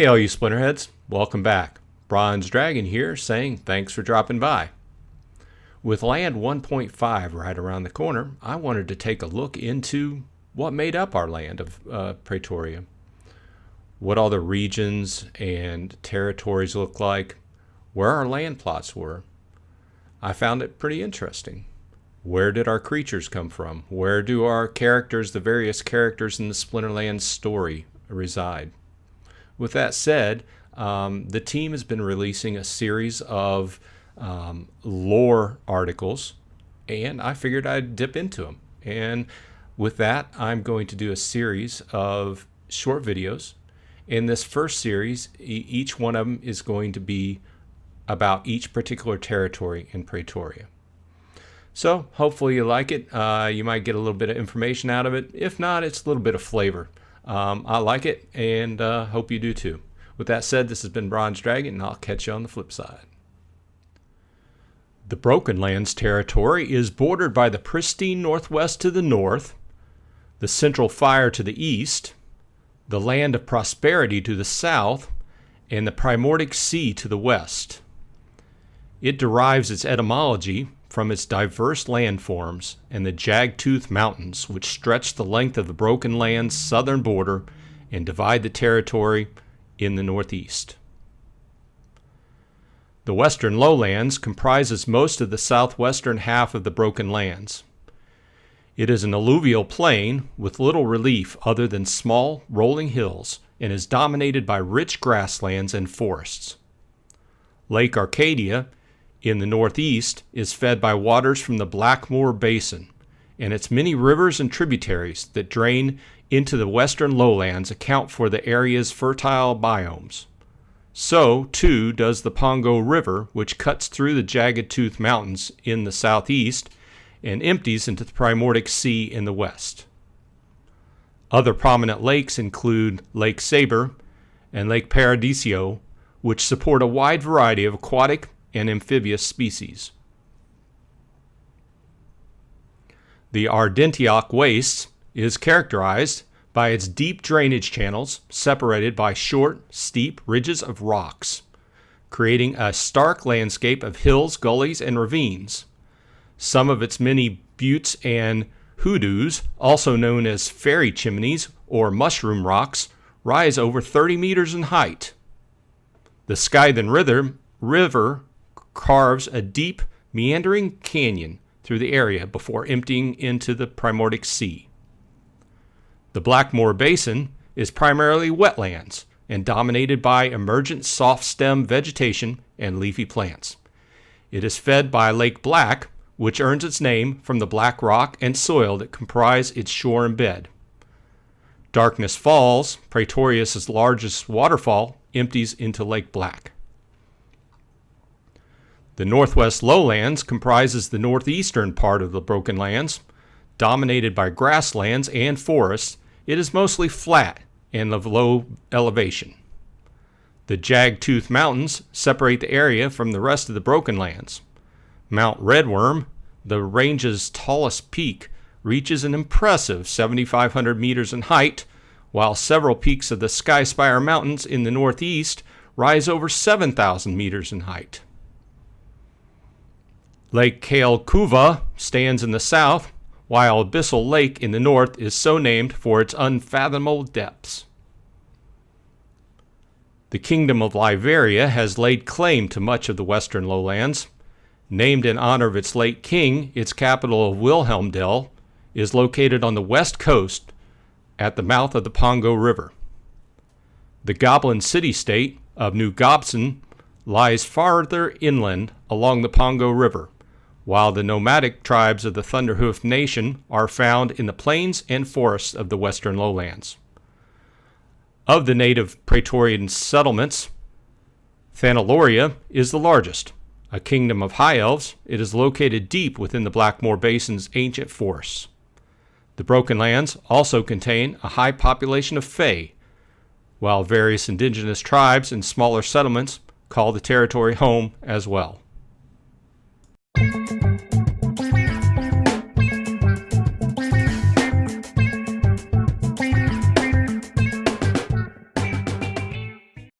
Hey all you Splinterheads, welcome back. Bronze Dragon here saying thanks for dropping by. With Land 1.5 right around the corner, I wanted to take a look into what made up our land of Praetoria. What all the regions and territories look like, where our land plots were. I found it pretty interesting. Where did our creatures come from? Where do our characters, the various characters in the Splinterlands story, reside? With that said, the team has been releasing a series of lore articles, and I figured I'd dip into them. And with that, I'm going to do a series of short videos. In this first series, each one of them is going to be about each particular territory in Praetoria. So hopefully you like it. You might get a little bit of information out of it. If not, it's a little bit of flavor. I like it, and hope you do too. With that said, this has been Bronze Dragon, and I'll catch you on the flip side. The Broken Lands territory is bordered by the pristine Northwest to the north, the Central Fire to the east, the Land of Prosperity to the south, and the Primordic Sea to the west. It derives its etymology from its diverse landforms and the Jagged-Tooth Mountains, which stretch the length of the Broken Land's southern border and divide the territory in the northeast. The Western Lowlands comprises most of the southwestern half of the Broken Lands. It is an alluvial plain with little relief other than small, rolling hills, and is dominated by rich grasslands and forests. Lake Arcadia in the northeast is fed by waters from the Blackmoor Basin, and its many rivers and tributaries that drain into the western lowlands account for the area's fertile biomes. So, too, does the Pongo River, which cuts through the Jagged-Tooth Mountains in the southeast and empties into the Primordic Sea in the west. Other prominent lakes include Lake Sabre and Lake Paradiso, which support a wide variety of aquatic and amphibious species. The Ardentioch Wastes is characterized by its deep drainage channels separated by short, steep ridges of rocks, creating a stark landscape of hills, gullies, and ravines. Some of its many buttes and hoodoos, also known as fairy chimneys or mushroom rocks, rise over 30 meters in height. The Scythen River carves a deep, meandering canyon through the area before emptying into the Primordic Sea. The Blackmoor Basin is primarily wetlands and dominated by emergent soft-stem vegetation and leafy plants. It is fed by Lake Black, which earns its name from the black rock and soil that comprise its shore and bed. Darkness Falls, Praetoria's largest waterfall, empties into Lake Black. The Northwest Lowlands comprises the northeastern part of the Broken Lands. Dominated by grasslands and forests, it is mostly flat and of low elevation. The Jagged-Tooth Mountains separate the area from the rest of the Broken Lands. Mount Redworm, the range's tallest peak, reaches an impressive 7,500 meters in height, while several peaks of the Skyspire Mountains in the northeast rise over 7,000 meters in height. Lake Kailkuva stands in the south, while Abyssal Lake in the north is so named for its unfathomable depths. The Kingdom of Liberia has laid claim to much of the western lowlands. Named in honor of its late king, its capital of Wilhelmdel is located on the west coast at the mouth of the Pongo River. The Goblin city-state of New Gobson lies farther inland along the Pongo River, while the nomadic tribes of the Thunderhoof Nation are found in the plains and forests of the western lowlands. Of the native Praetorian settlements, Thanaloria is the largest. A kingdom of high elves, it is located deep within the Blackmoor Basin's ancient forests. The Broken Lands also contain a high population of Fae, while various indigenous tribes and smaller settlements call the territory home as well.